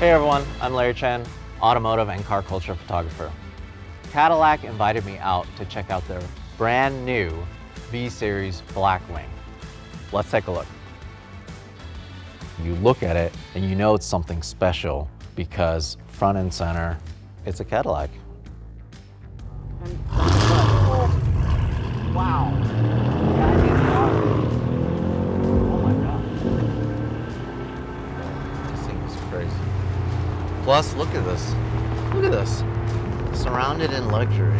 Hey everyone, I'm Larry Chen, automotive and car culture photographer. Cadillac invited me out to check out their brand new V-Series Blackwing. Let's take a look. You look at it and you know it's something special because front and center, it's a Cadillac. Wow. Plus, look at this. Look at this. Surrounded in luxury.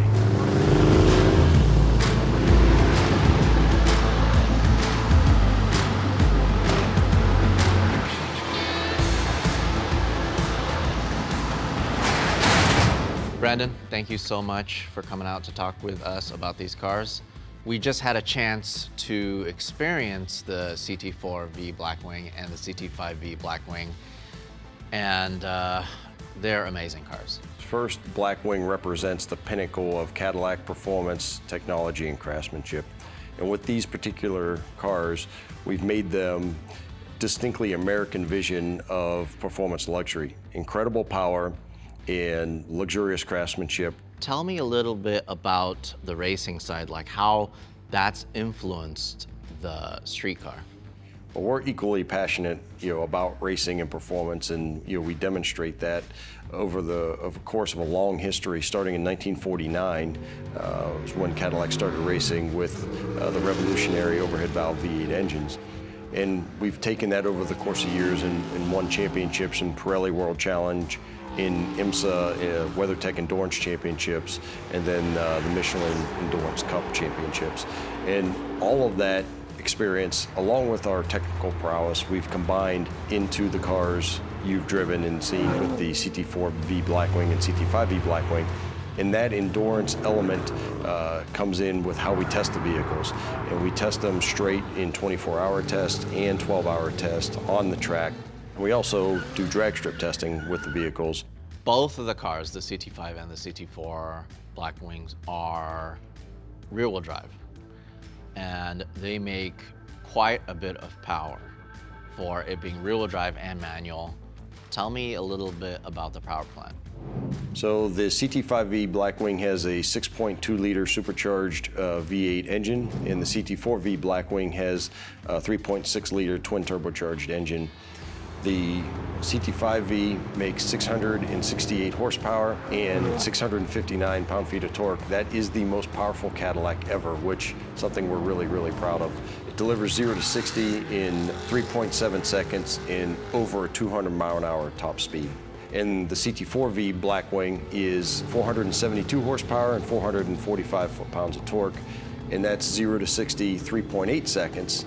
Brandon, thank you so much for coming out to talk with us about these cars. We just had a chance to experience the CT4-V Blackwing and the CT5-V Blackwing. And they're amazing cars. First, Blackwing represents the pinnacle of Cadillac performance, technology, and craftsmanship. And with these particular cars, we've made them distinctly American vision of performance luxury. Incredible power and luxurious craftsmanship. Tell me a little bit about the racing side, like how that's influenced the street car. Well, we're equally passionate, about racing and performance, and we demonstrate that over the course of a long history. Starting in 1949 was when Cadillac started racing with the revolutionary overhead valve V8 engines, and we've taken that over the course of years and won championships in Pirelli World Challenge, in IMSA WeatherTech Endurance Championships, and then the Michelin Endurance Cup Championships, and all of that experience, along with our technical prowess, we've combined into the cars you've driven and seen with the CT4-V Blackwing and CT5-V Blackwing. And that endurance element comes in with how we test the vehicles. And we test them straight in 24-hour test and 12-hour test on the track. We also do drag strip testing with the vehicles. Both of the cars, the CT5 and the CT4 Blackwings, are rear-wheel drive. And they make quite a bit of power for it being rear-wheel drive and manual. Tell me a little bit about the power plant. So the CT5-V Blackwing has a 6.2-liter supercharged V8 engine, and the CT4-V Blackwing has a 3.6-liter twin turbocharged engine. The CT5-V makes 668 horsepower and 659 pound-feet of torque. That is the most powerful Cadillac ever, which is something we're really, really proud of. It delivers 0 to 60 in 3.7 seconds in over a 200-mile-an-hour top speed. And the CT4-V Blackwing is 472 horsepower and 445 foot-pounds of torque, and that's 0 to 60, 3.8 seconds.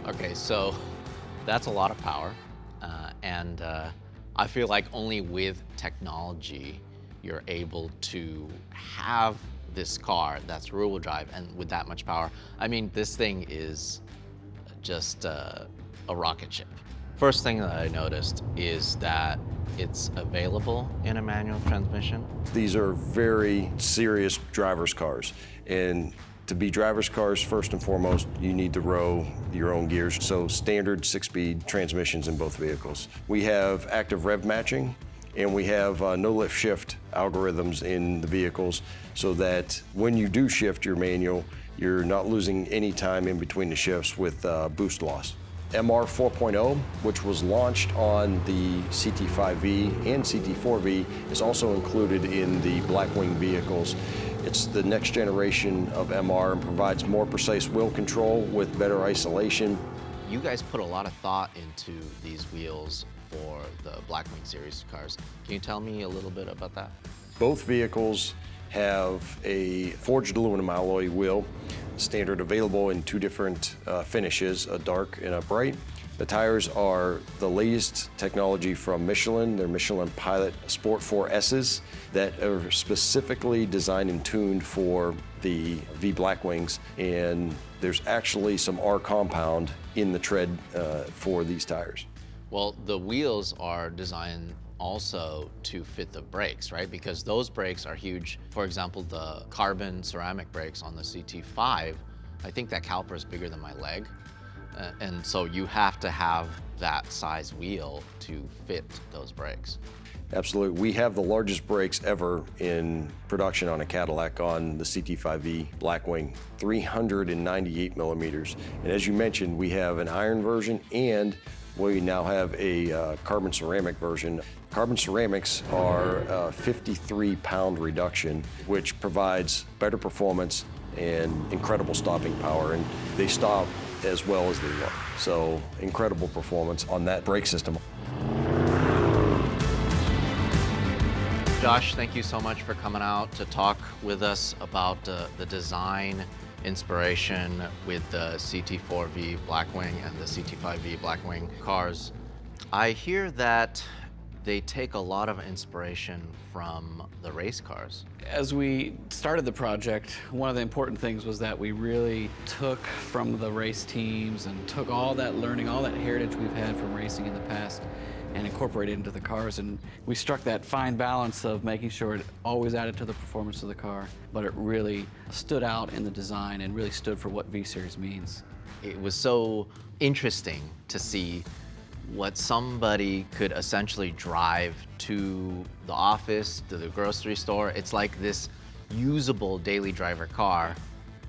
Okay, so that's a lot of power. And I feel like only with technology, you're able to have this car that's rear-wheel drive and with that much power. I mean, this thing is just a rocket ship. First thing that I noticed is that it's available in a manual transmission. These are very serious driver's cars. And to be driver's cars, first and foremost, you need to row your own gears. So standard 6-speed transmissions in both vehicles. We have active rev matching, And we have no lift shift algorithms in the vehicles so that when you do shift your manual, you're not losing any time in between the shifts with boost loss. MR 4.0, which was launched on the CT5-V and CT4-V, is also included in the Blackwing vehicles. It's the next generation of MR and provides more precise wheel control with better isolation. You guys put a lot of thought into these wheels for the Blackwing series cars. Can you tell me a little bit about that? Both vehicles have a forged aluminum alloy wheel, standard available in two different finishes, a dark and a bright. The tires are the latest technology from Michelin. They're Michelin Pilot Sport 4S's that are specifically designed and tuned for the V Blackwings, and there's actually some R compound in the tread for these tires. Well, the wheels are designed also to fit the brakes, right? Because those brakes are huge. For example, the carbon ceramic brakes on the CT5, I think that caliper is bigger than my leg. And so you have to have that size wheel to fit those brakes. Absolutely. We have the largest brakes ever in production on a Cadillac on the CT5-V Blackwing, 398 millimeters. And as you mentioned, we have an iron version and we now have a carbon ceramic version. Carbon ceramics are a 53-pound reduction, which provides better performance and incredible stopping power. And they stop as well as they look. So incredible performance on that brake system. Josh, thank you so much for coming out to talk with us about the design inspiration with the CT4-V Blackwing and the CT5-V Blackwing cars. I hear that they take a lot of inspiration from the race cars. As we started the project, one of the important things was that we really took from the race teams and took all that learning, all that heritage we've had from racing in the past and incorporated it into the cars. And we struck that fine balance of making sure it always added to the performance of the car, but it really stood out in the design and really stood for what V-Series means. It was so interesting to see what somebody could essentially drive to the office, to the grocery store. It's like this usable daily driver car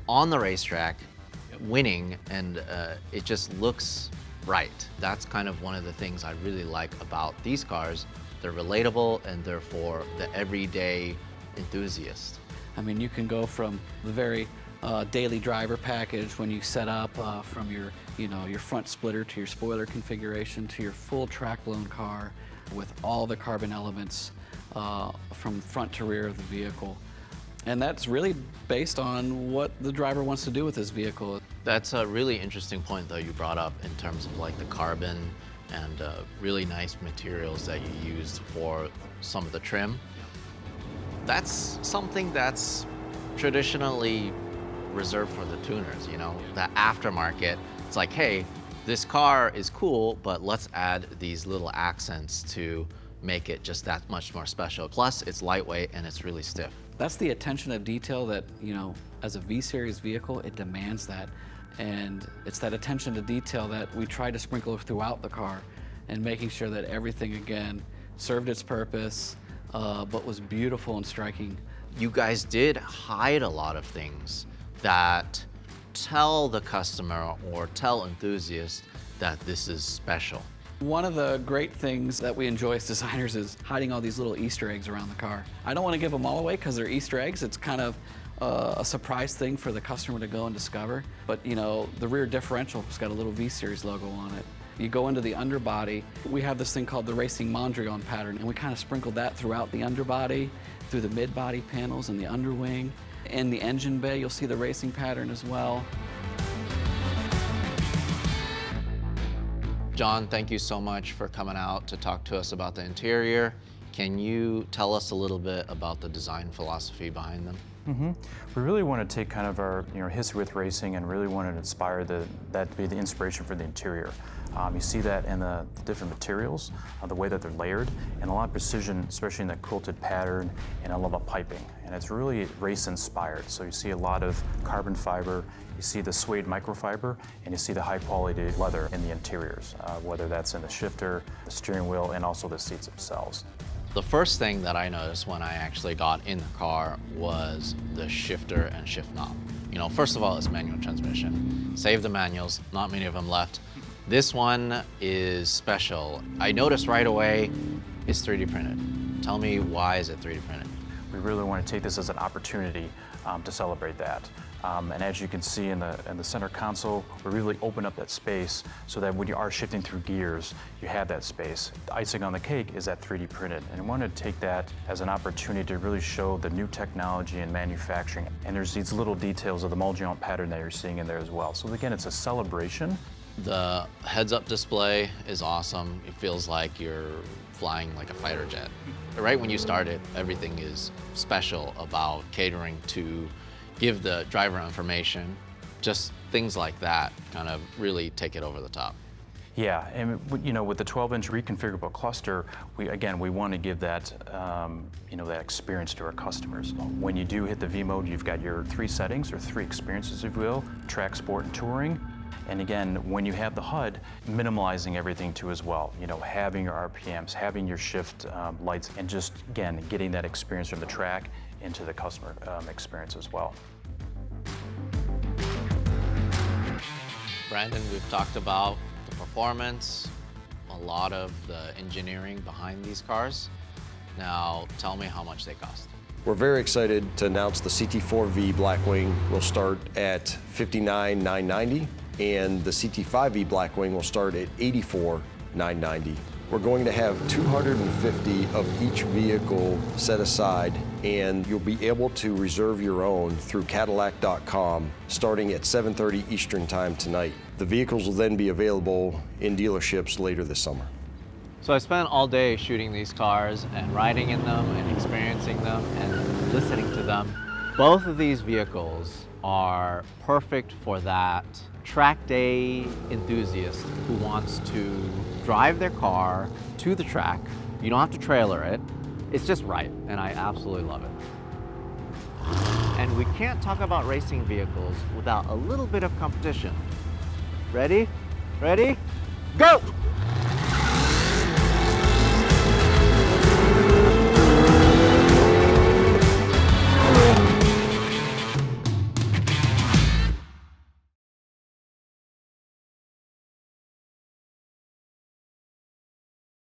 on the racetrack, winning, and it just looks right. That's kind of one of the things I really like about these cars. They're relatable and they're for the everyday enthusiast. I mean, you can go from the very daily driver package when you set up from your front splitter to your spoiler configuration to your full track-blown car with all the carbon elements from front to rear of the vehicle. And that's really based on what the driver wants to do with his vehicle. That's a really interesting point though you brought up in terms of like the carbon and really nice materials that you used for some of the trim. That's something that's traditionally reserved for the tuners, you know, the aftermarket. It's like, hey, this car is cool, but let's add these little accents to make it just that much more special. Plus, it's lightweight and it's really stiff. That's the attention to detail that, you know, as a V-Series vehicle, it demands that. And it's that attention to detail that we try to sprinkle throughout the car and making sure that everything, again, served its purpose, but was beautiful and striking. You guys did hide a lot of things that tell the customer or tell enthusiasts that this is special. One of the great things that we enjoy as designers is hiding all these little Easter eggs around the car. I don't want to give them all away because they're Easter eggs. It's kind of a surprise thing for the customer to go and discover. But you know, the rear differential has got a little V-Series logo on it. You go into the underbody, we have this thing called the Racing Mondrian pattern, and we kind of sprinkled that throughout the underbody, through the mid-body panels and the underwing. In the engine bay, you'll see the racing pattern as well. John, thank you so much for coming out to talk to us about the interior. Can you tell us a little bit about the design philosophy behind them? We really want to take kind of our history with racing and really want to inspire that to be the inspiration for the interior. You see that in the different materials, the way that they're layered, and a lot of precision, especially in the quilted pattern, and I love the piping. And it's really race inspired. So you see a lot of carbon fiber, you see the suede microfiber, and you see the high quality leather in the interiors, whether that's in the shifter, the steering wheel, and also the seats themselves. The first thing that I noticed when I actually got in the car was the shifter and shift knob. You know, first of all, it's manual transmission. Save the manuals, not many of them left. This one is special. I noticed right away it's 3D printed. Tell me, why is it 3D printed? We really want to take this as an opportunity to celebrate that. And as you can see in the center console, we really open up that space so that when you are shifting through gears, you have that space. The icing on the cake is that 3D printed. And we wanted to take that as an opportunity to really show the new technology in manufacturing. And there's these little details of the multi-joint pattern that you're seeing in there as well. So again, it's a celebration. The heads-up display is awesome. It feels like you're flying like a fighter jet. Right when you start it, everything is special about catering to give the driver information. Just things like that kind of really take it over the top. Yeah, and you know, with the 12-inch reconfigurable cluster, we want to give that that experience to our customers. When you do hit the V mode, you've got your 3 settings, or 3 experiences, if you will: track, sport, and touring. And again, when you have the HUD, minimalizing everything too as well. You know, having your RPMs, having your shift lights, and just, again, getting that experience from the track into the customer experience as well. Brandon, we've talked about the performance, a lot of the engineering behind these cars. Now, tell me how much they cost. We're very excited to announce the CT4-V Blackwing will start at $59,990, and the CT5-V Blackwing will start at $84,990. We're going to have 250 of each vehicle set aside, and you'll be able to reserve your own through Cadillac.com starting at 7:30 Eastern Time tonight. The vehicles will then be available in dealerships later this summer. So I spent all day shooting these cars and riding in them and experiencing them and listening to them. Both of these vehicles are perfect for that track day enthusiast who wants to drive their car to the track. You don't have to trailer it. It's just right, and I absolutely love it. And we can't talk about racing vehicles without a little bit of competition. Ready? Ready? Go!